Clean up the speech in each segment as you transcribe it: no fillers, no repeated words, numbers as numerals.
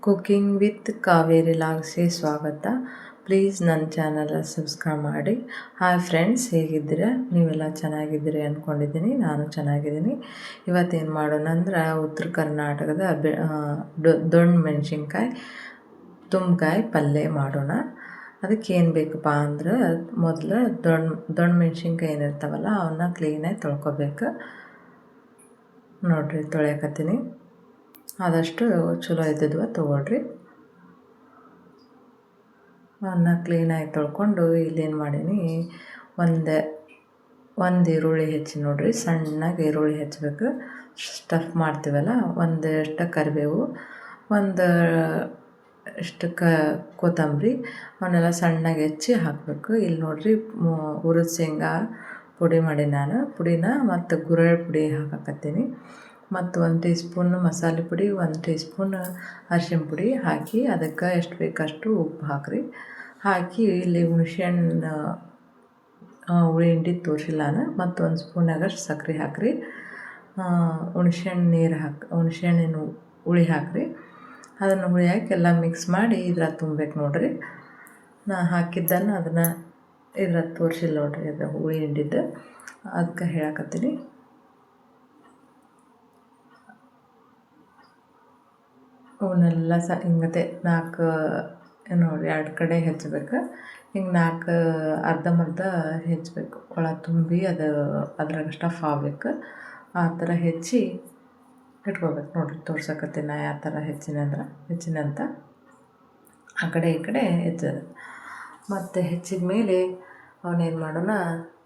Cooking with Kaveri ಲಾಗ್ಸ್ಗೆ ಸ್ವಾಗತ. Please ನನ್ನ channel subscribe ಮಾಡಿ. ಹಾಯ್ ಫ್ರೆಂಡ್ಸ್, ಹೇಗಿದ್ದೀರಾ? ನೀವೆಲ್ಲ ಚೆನ್ನಾಗಿದ್ದೀರಿ ಅಂದ್ಕೊಂಡಿದ್ದೀನಿ. ನಾನು ಚೆನ್ನಾಗಿದ್ದೀನಿ. ಇವತ್ತೇನು ಮಾಡೋಣ ಅಂದ್ರೆ ಉತ್ತರ ಕರ್ನಾಟಕದ ದೊಣ್ಣೆ ಮೆಣಸಿನ್ಕಾಯಿ ತುಂಬಕಾಯಿ ಪಲ್ಯ ಮಾಡೋಣ. ಅದಕ್ಕೆ ಏನು ಬೇಕಪ್ಪ ಅಂದ್ರೆ ಮೊದಲು ದೊಣ್ಣೆ ಮೆಣಸಿನ್ಕಾಯಿ ಏನಿರ್ತಾವಲ್ಲ ಅವನ್ನ ಕ್ಲೀನಾಗಿ ತೊಳ್ಕೊಬೇಕು. ನೋಡಿರಿ, ತೊಳೆಯಕತ್ತೀನಿ. ಆದಷ್ಟು ಚಲೋ ಇದ್ದಿದ್ವ ತೊಗೊಳ್ರಿ. ಅವನ್ನ ಕ್ಲೀನಾಗಿ ತೊಳ್ಕೊಂಡು ಇಲ್ಲೇನು ಮಾಡೀನಿ, ಒಂದು ಈರುಳ್ಳಿ ಹೆಚ್ಚಿ ನೋಡಿರಿ. ಸಣ್ಣಗೆ ಈರುಳ್ಳಿ ಹೆಚ್ಚಬೇಕು. ಸ್ಟಫ್ ಮಾಡ್ತೀವಲ್ಲ, ಒಂದಷ್ಟು ಕರಿಬೇವು, ಇಷ್ಟು ಕೊತ್ತಂಬರಿ, ಅವನ್ನೆಲ್ಲ ಸಣ್ಣಗೆ ಹೆಚ್ಚಿ ಹಾಕಬೇಕು. ಇಲ್ಲಿ ನೋಡಿರಿ, ಹುರಿದ ಶೇಂಗಾ ಪುಡಿ ಮಾಡಿ ನಾನು ಪುಡಿನ ಮತ್ತು ಗುರೆಳ್ಳು ಪುಡಿ ಹಾಕಕತ್ತೀನಿ. ಮತ್ತು 1 ಟೀ ಸ್ಪೂನ್ ಮಸಾಲೆ ಪುಡಿ, 1 ಟೀ ಸ್ಪೂನ್ ಅರಿಶಿನ ಪುಡಿ ಹಾಕಿ ಅದಕ್ಕೆ ಎಷ್ಟು ಬೇಕಷ್ಟು ಉಪ್ಪು ಹಾಕಿರಿ. ಹಾಕಿ ಇಲ್ಲಿ ಹುಣಸೆಹಣ್ಣು ಹುಳಿ ಹಿಂಡಿ ತೋರಿಸಿಲ್ಲ ನಾನು. ಮತ್ತು 1 ಸ್ಪೂನಾಗಷ್ಟು ಸಕ್ಕರೆ ಹಾಕಿರಿ. ಹುಣಸೆಹಣ್ಣಿನ ಹುಳಿ ಹಾಕಿರಿ. ಅದನ್ನು ಹುಳಿ ಹಾಕಿ ಎಲ್ಲ ಮಿಕ್ಸ್ ಮಾಡಿ ಇದ್ರಾಗ ತುಂಬಬೇಕು ನೋಡಿರಿ. ನಾ ಹಾಕಿದ್ದನ್ನು ಅದನ್ನು ಇದ್ರಾಗ ತೋರಿಸಿಲ್ಲ ನೋಡಿರಿ, ಅದು ಹುಳಿ ಹಿಂಡಿದ್ದು. ಅದಕ್ಕೆ ಹೇಳಕತ್ತೀನಿ. ಅವನ್ನೆಲ್ಲ ಹಿಂಗತೆ 4 ನೋಡಿ 2 ಕಡೆ ಹೆಚ್ಚಬೇಕು. ಹಿಂಗೆ 4 ಅರ್ಧಂಬರ್ಧ ಹೆಚ್ಚಬೇಕು. ಒಳ ತುಂಬಿ ಅದು ಅದ್ರಾಗ ಸ್ಟಫ್ ಆಗಬೇಕು. ಆ ಥರ ಹೆಚ್ಚಿ ಇಟ್ಕೋಬೇಕು ನೋಡಿರಿ. ತೋರ್ಸಕತ್ತೀನಿ ನಾ ಯಾವ ಥರ ಹೆಚ್ಚಿನಂತ ಆ ಕಡೆ ಈ ಕಡೆ ಹೆಚ್ಚೋದು. ಮತ್ತು ಹೆಚ್ಚಿದ ಮೇಲೆ ಅವನೇನು ಮಾಡೋಣ,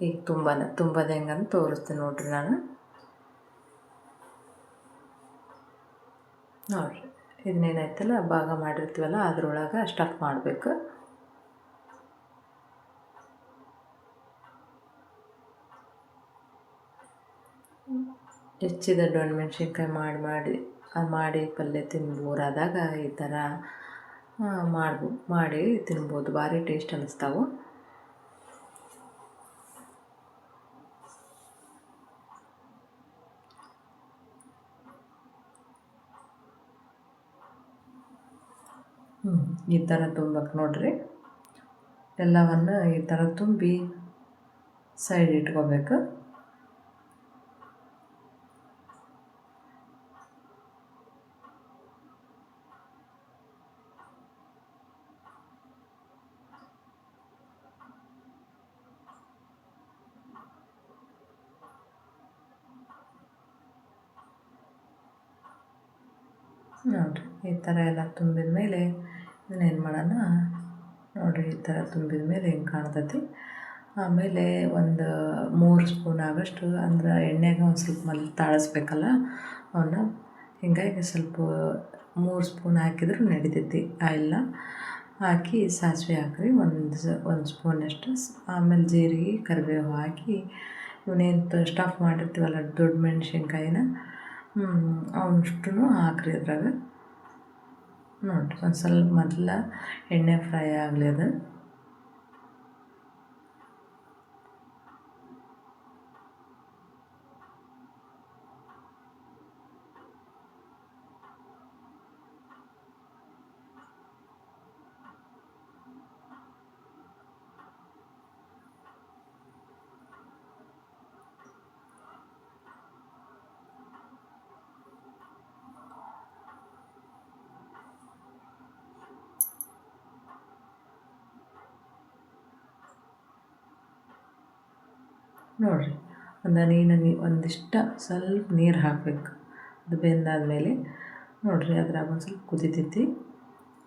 ಈಗ ತುಂಬೋದು ಹೆಂಗಂತ ತೋರಿಸ್ತೀನಿ ನೋಡಿರಿ. ನಾನು ನೋಡಿರಿ, ಇದನ್ನೇನಾಯ್ತಲ್ಲ ಭಾಗ ಮಾಡಿರ್ತೀವಲ್ಲ ಅದ್ರೊಳಗೆ ಸ್ಟಫ್ ಮಾಡಬೇಕು. ಹೆಚ್ಚಿದ ದೊಣ್ಣೆ ಮೆಣಸಿನ್ಕಾಯಿ ಮಾಡಿ ಪಲ್ಯ ತಿನ್ಬೋರಾದಾಗ ಈ ಥರ ಮಾಡಿ ತಿನ್ಬೋದು. ಭಾರಿ ಟೇಸ್ಟ್ ಅನ್ನಿಸ್ತಾವೆ. ಈ ಥರ ತುಂಬಕ್ಕೆ ನೋಡಿರಿ. ಎಲ್ಲವನ್ನು ಈ ಥರ ತುಂಬಿ ಸೈಡ್ ಇಟ್ಕೋಬೇಕು. ನೋಡಿರಿ, ಈ ಥರ ಎಲ್ಲ ತುಂಬಿದ ಮೇಲೆ ಇನ್ನೇನು ಮಾಡೋಣ ನೋಡಿರಿ. ಈ ಥರ ತುಂಬಿದ ಮೇಲೆ ಹಿಂಗೆ ಕಾಣ್ತೈತಿ. ಆಮೇಲೆ ಒಂದು 3 ಸ್ಪೂನ್ ಆಗೋಷ್ಟು ಅಂದ್ರೆ ಎಣ್ಣೆಗೆ ಒಂದು ಸ್ವಲ್ಪ ತಾಳಿಸ್ಬೇಕಲ್ಲ ಅವನ್ನ. ಹಿಂಗಾಗಿ ಸ್ವಲ್ಪ 3 ಸ್ಪೂನ್ ಹಾಕಿದ್ರೂ ನಡಿತೈತಿ. ಆಯಿಲ್ನ ಹಾಕಿ ಸಾಸಿವೆ ಹಾಕಿರಿ, ಒಂದು ಸ್ಪೂನಷ್ಟು. ಆಮೇಲೆ ಜೀರಿಗೆ ಕರಿಬೇವು ಹಾಕಿ ಇವನ್ನೇನು ಸ್ಟಫ್ ಮಾಡಿರ್ತೀವಲ್ಲ ದೊಡ್ಡ ಮೆಣಸಿನ್ಕಾಯಿನ ಅವನಷ್ಟು ಹಾಕಿರಿ ಅದ್ರಾಗ. ನೋಡಿರಿ, ಒಂದು ಸ್ವಲ್ಪ ಮೊದಲ ಎಣ್ಣೆ ಫ್ರೈ ಆಗಲಿ ಅದು. ನೋಡಿರಿ, ಒಂದಿಷ್ಟು ಸ್ವಲ್ಪ ನೀರು ಹಾಕಬೇಕು. ಅದು ಬೆಂದಾದಮೇಲೆ ನೋಡಿರಿ, ಅದ್ರಾಗ ಒಂದು ಸ್ವಲ್ಪ ಕುದಿತೈತಿ.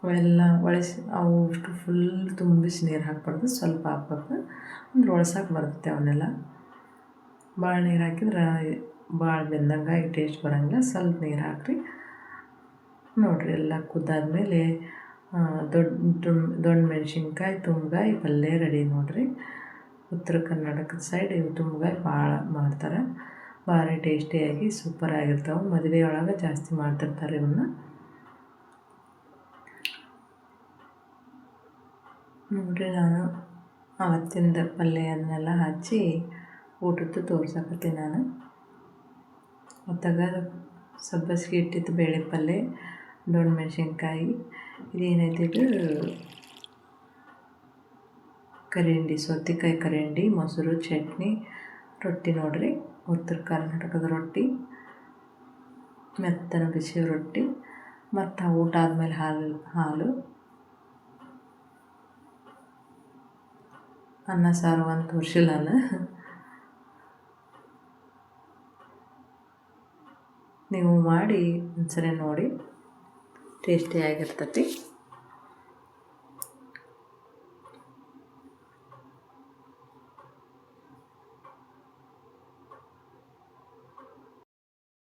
ಅವೆಲ್ಲ ಅಷ್ಟು ಫುಲ್ ತುಂಬಿಸಿ ನೀರು ಹಾಕ್ಬಾರ್ದು, ಸ್ವಲ್ಪ ಹಾಕ್ಬೇಕು. ಅಂದ್ರೆ ಒಳ್ಸಕ್ಕೆ ಬರುತ್ತೆ ಅವನ್ನೆಲ್ಲ. ಭಾಳ ನೀರು ಹಾಕಿದ್ರೆ ಭಾಳ ಬೆಂದಂಗೆ ಟೇಸ್ಟ್ ಬರೋಂಗಿಲ್ಲ. ಸ್ವಲ್ಪ ನೀರು ಹಾಕಿರಿ. ನೋಡಿರಿ, ಎಲ್ಲ ಕುದ್ದಾದ್ಮೇಲೆ ದೊಣ್ಣೆ ಮೆಣಸಿನ್ಕಾಯಿ ತುಂಬಗಾಯಿ ಪಲ್ಯ ರೆಡಿ ನೋಡಿರಿ. ಉತ್ತರ ಕರ್ನಾಟಕದ ಸೈಡ್ ಇವು ತುಂಬಗಾಯಿ ಭಾಳ ಮಾಡ್ತಾರೆ. ಭಾರಿ ಟೇಸ್ಟಿಯಾಗಿ ಸೂಪರಾಗಿರ್ತಾವೆ. ಮದುವೆ ಒಳಗೆ ಜಾಸ್ತಿ ಮಾಡ್ತಿರ್ತಾರೆ ಇವನ್ನ. ನೋಡಿರಿ, ನಾನು ಅವತ್ತಿಂದ ಪಲ್ಯ ಅದನ್ನೆಲ್ಲ ಹಚ್ಚಿ ಊಟದ್ದು ತೋರ್ಸಕತ್ತೀನಿ ನಾನು. ಹೊತ್ತಾಗ ಸಬ್ಬಸಿಗೆ ಇಟ್ಟಿದ್ದು ಬೇಳೆ ಪಲ್ಯ ದೊಣ್ಣೆ ಮೆಣಸಿನ್ಕಾಯಿ ಇದೇನೈತಿ ಇದು ಕರಿಂಡಿ ಸೌತೆಕಾಯಿ ಕರಿಂಡಿ ಮೊಸರು ಚಟ್ನಿ ರೊಟ್ಟಿ ನೋಡ್ರಿ ಉತ್ತರ ಕರ್ನಾಟಕದ ರೊಟ್ಟಿ ಮೆತ್ತನ ಬಿಸಿ ರೊಟ್ಟಿ ಮತ್ತು ಊಟ ಆದಮೇಲೆ ಹಾಲು ಅನ್ನ ಸಾರು ಅಂತ ತೋರಿಸಿಲ್ಲ ನಾನು. ನೀವು ಮಾಡಿ ಒಂದ್ಸರಿ ನೋಡಿ ಟೇಸ್ಟಿಯಾಗಿರ್ತೈತಿ.